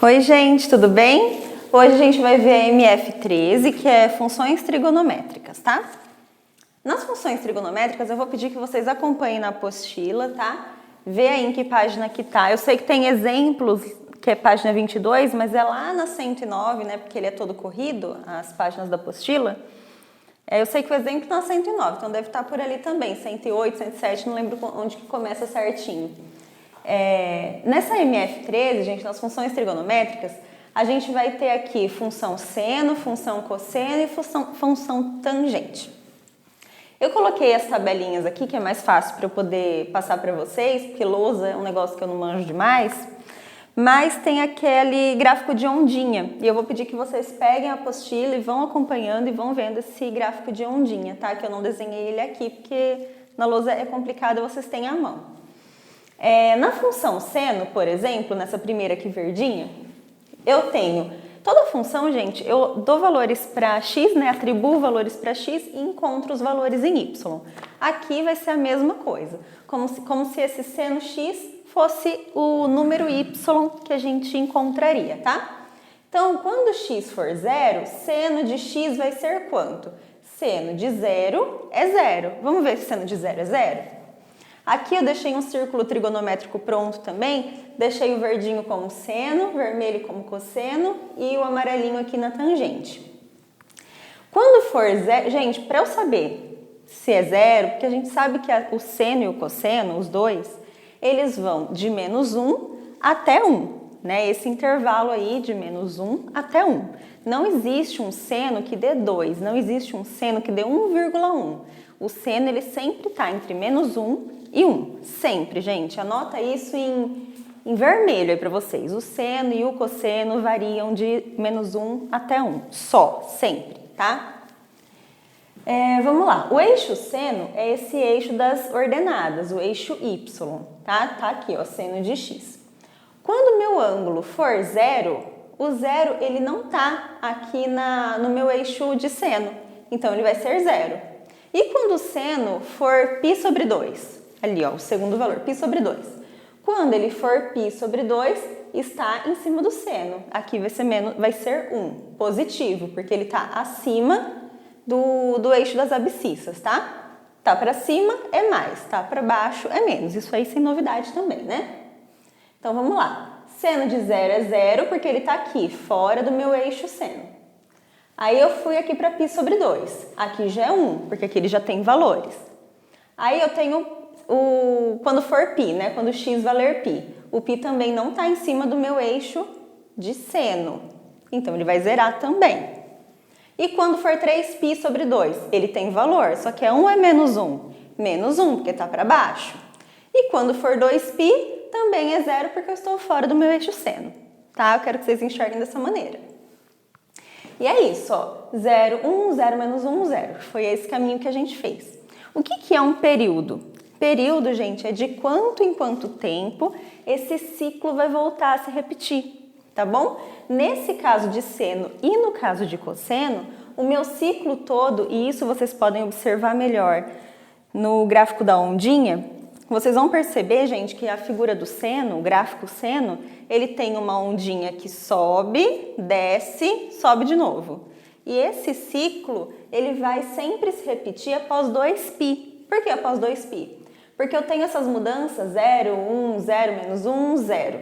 Oi, gente, tudo bem? Hoje a gente vai ver a MF13, que é funções trigonométricas, tá? Nas funções trigonométricas, eu vou pedir que vocês acompanhem na apostila, tá? Vê aí em que página que tá. Eu sei que tem exemplos, que é página 22, mas é lá na 109, né? Porque ele é todo corrido, as páginas da apostila. Eu sei que o exemplo tá na 109, então deve estar por ali também, 108, 107, não lembro onde que começa certinho. Nessa MF13, gente, nas funções trigonométricas, a gente vai ter aqui função seno, função cosseno e função tangente. Eu coloquei as tabelinhas aqui, que é mais fácil para eu poder passar para vocês, porque lousa é um negócio que eu não manjo demais, mas tem aquele gráfico de ondinha, e eu vou pedir que vocês peguem a apostila e vão acompanhando e vão vendo esse gráfico de ondinha, tá? Que eu não desenhei ele aqui, porque na lousa é complicado, vocês têm à mão. Na função seno, por exemplo, nessa primeira aqui verdinha, eu tenho toda função, gente, eu dou valores para x, né, atribuo valores para x e encontro os valores em y. Aqui vai ser a mesma coisa, como se esse seno x fosse o número y que a gente encontraria, tá? Então, quando x for zero, seno de x vai ser quanto? Seno de zero é zero. Vamos ver se seno de zero é zero? Aqui eu deixei um círculo trigonométrico pronto também, deixei o verdinho como seno, vermelho como cosseno e o amarelinho aqui na tangente. Quando for zero, gente, para eu saber se é zero, porque a gente sabe que o seno e o cosseno, os dois, eles vão de menos 1 até 1, né? Esse intervalo aí de menos 1 até 1. Não existe um seno que dê 2, não existe um seno que dê 1,1. O seno, ele sempre está entre menos 1 e 1. Sempre, gente. Anota isso em vermelho aí para vocês. O seno e o cosseno variam de menos 1 até 1. Só, sempre, tá? Vamos lá. O eixo seno é esse eixo das ordenadas, o eixo y, tá? Tá aqui, ó, seno de x. Quando o meu ângulo for zero, o zero, ele não tá aqui no meu eixo de seno. Então, ele vai ser zero. E quando o seno for π sobre 2? Ali, ó, o segundo valor, π sobre 2. Quando ele for π sobre 2, está em cima do seno. Aqui vai ser 1, positivo, porque ele está acima do eixo das abscissas, tá? Tá para cima é mais, tá para baixo é menos. Isso aí sem novidade também, né? Então, vamos lá. Seno de zero é zero, porque ele está aqui, fora do meu eixo seno. Aí eu fui aqui para π sobre 2. Aqui já é 1, porque aqui ele já tem valores. Aí eu tenho quando for π, né? Quando x valer π. O π também não está em cima do meu eixo de seno. Então, ele vai zerar também. E quando for 3π sobre 2? Ele tem valor, só que é 1 ou é menos 1? Menos 1, porque está para baixo. E quando for 2π, também é zero, porque eu estou fora do meu eixo seno. Tá? Eu quero que vocês enxerguem dessa maneira. E é isso, ó. 0, 1, 0 menos 1, 0. Foi esse caminho que a gente fez. O que é um período? Período, gente, é de quanto em quanto tempo esse ciclo vai voltar a se repetir, tá bom? Nesse caso de seno e no caso de cosseno, o meu ciclo todo, e isso vocês podem observar melhor no gráfico da ondinha, vocês vão perceber, gente, que a figura do seno, o gráfico seno, ele tem uma ondinha que sobe, desce, sobe de novo. E esse ciclo, ele vai sempre se repetir após 2π. Por que após 2π? Porque eu tenho essas mudanças 0, 1, 0, menos 1, 0.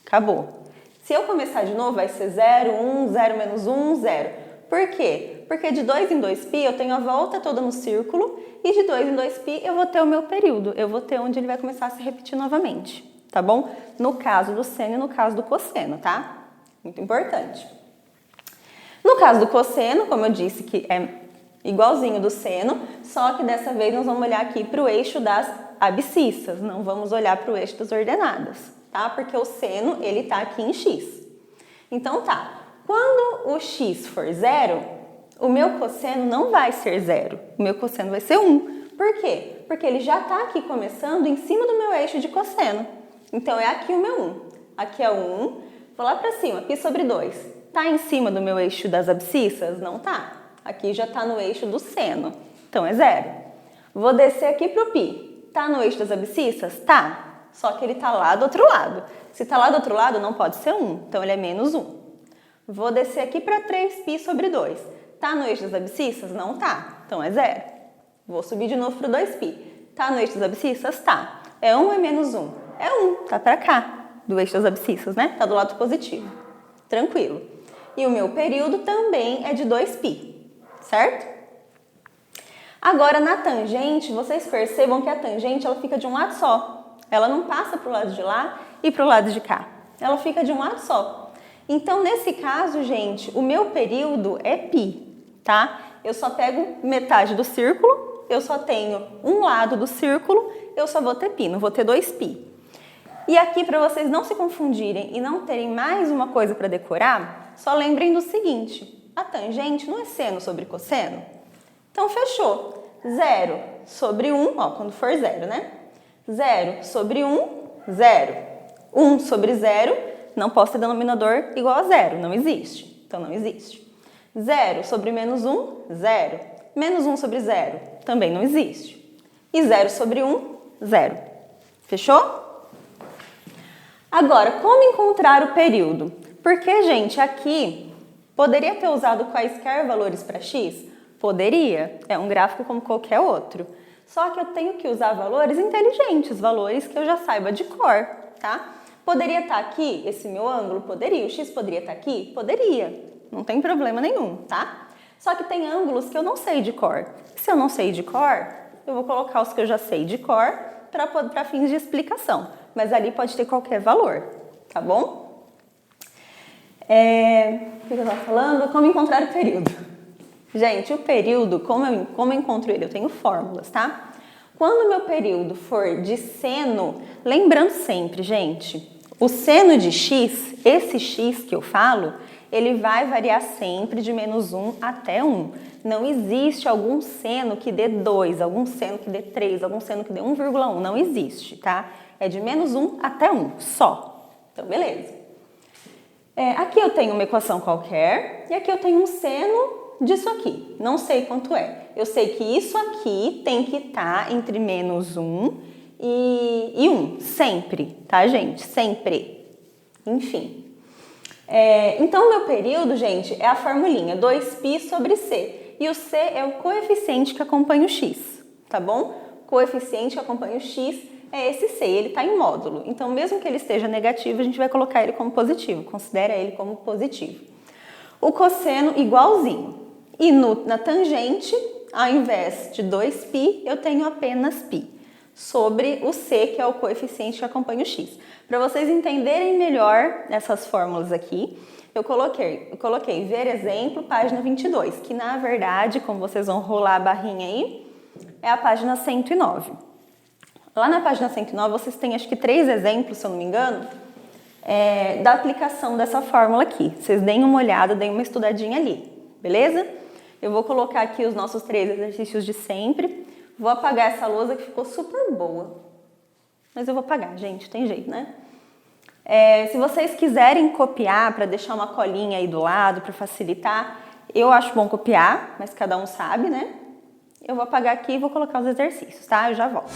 Acabou. Se eu começar de novo, vai ser 0, 1, 0, menos 1, 0. Por quê? Porque de 2 em 2π eu tenho a volta toda no círculo e de 2 em 2π eu vou ter o meu período. Eu vou ter onde ele vai começar a se repetir novamente, tá bom? No caso do seno e no caso do cosseno, tá? Muito importante. No caso do cosseno, como eu disse que é igualzinho do seno, só que dessa vez nós vamos olhar aqui para o eixo das abscissas, não vamos olhar para o eixo das ordenadas, tá? Porque o seno, ele tá aqui em x. Então tá, quando o x for zero, o meu cosseno não vai ser zero, o meu cosseno vai ser 1. Por quê? Porque ele já tá aqui começando em cima do meu eixo de cosseno. Então é aqui o meu 1. Aqui é o 1, vou lá para cima, π sobre 2. Tá em cima do meu eixo das abscissas? Não tá. Aqui já está no eixo do seno, então é zero. Vou descer aqui para o π. Tá no eixo das abscissas? Tá. só que ele está lá do outro lado. Se está lá do outro lado, não pode ser 1, então ele é menos 1. Vou descer aqui para 3π sobre 2. Tá no eixo das abscissas? Não tá, então é 0. Vou subir de novo para o 2π. Tá no eixo das abscissas? Tá. É 1 ou é menos 1? É 1, tá para cá, do eixo das abscissas, né? Tá do lado positivo. Tranquilo. E o meu período também é de 2π, certo? Agora, na tangente, vocês percebam que a tangente ela fica de um lado só. Ela não passa para o lado de lá e para o lado de cá. Ela fica de um lado só. Então, nesse caso, gente, o meu período é π, tá? Eu só pego metade do círculo, eu só tenho um lado do círculo, eu só vou ter π, não vou ter 2π. E aqui, para vocês não se confundirem e não terem mais uma coisa para decorar, só lembrem do seguinte, a tangente não é seno sobre cosseno? Então, fechou. 0 sobre 1, ó, quando for 0, né? 0 sobre 1, 0. 1 sobre 0, não posso ter denominador igual a 0, não existe. Então, não existe. 0 sobre menos 1, 0. Menos 1 sobre 0, também não existe. E 0 sobre 1, 0. Fechou? Agora, como encontrar o período? Porque, gente, aqui, poderia ter usado quaisquer valores para x? Poderia. É um gráfico como qualquer outro. Só que eu tenho que usar valores inteligentes, valores que eu já saiba de cor, tá? Poderia estar aqui esse meu ângulo? Poderia. O x poderia estar aqui? Poderia. Não tem problema nenhum, tá? Só que tem ângulos que eu não sei de cor. Se eu não sei de cor, eu vou colocar os que eu já sei de cor para fins de explicação. Mas ali pode ter qualquer valor, tá bom? O que eu estava falando? Como encontrar o período. Gente, o período, como eu encontro ele? Eu tenho fórmulas, tá? Quando o meu período for de seno, lembrando sempre, gente, o seno de x, esse x que eu falo, ele vai variar sempre de menos 1 até 1. Não existe algum seno que dê 2, algum seno que dê 3, algum seno que dê 1,1. Não existe, tá? É de menos 1 até 1, só. Então, beleza. Aqui eu tenho uma equação qualquer e aqui eu tenho um seno disso aqui. Não sei quanto é. Eu sei que isso aqui tem que estar entre menos 1 e 1. Sempre, tá, gente? Sempre. Enfim. Então, o meu período, gente, é a formulinha 2π sobre c. E o c é o coeficiente que acompanha o x, tá bom? O coeficiente que acompanha o x é esse c, ele está em módulo. Então, mesmo que ele esteja negativo, a gente vai colocar ele como positivo. Considera ele como positivo. O cosseno igualzinho. E na tangente, ao invés de 2π, eu tenho apenas π. Sobre o c, que é o coeficiente que acompanha o x. Para vocês entenderem melhor essas fórmulas aqui, eu coloquei ver exemplo, página 22, que na verdade, como vocês vão rolar a barrinha aí, é a página 109. Lá na página 109, vocês têm acho que 3 exemplos, se eu não me engano, da aplicação dessa fórmula aqui. Vocês deem uma olhada, deem uma estudadinha ali, beleza? Eu vou colocar aqui os nossos 3 exercícios de sempre. Vou apagar essa lousa que ficou super boa. Mas eu vou apagar, gente, tem jeito, né? Se vocês quiserem copiar para deixar uma colinha aí do lado, para facilitar, eu acho bom copiar, mas cada um sabe, né? Eu vou apagar aqui e vou colocar os exercícios, tá? Eu já volto.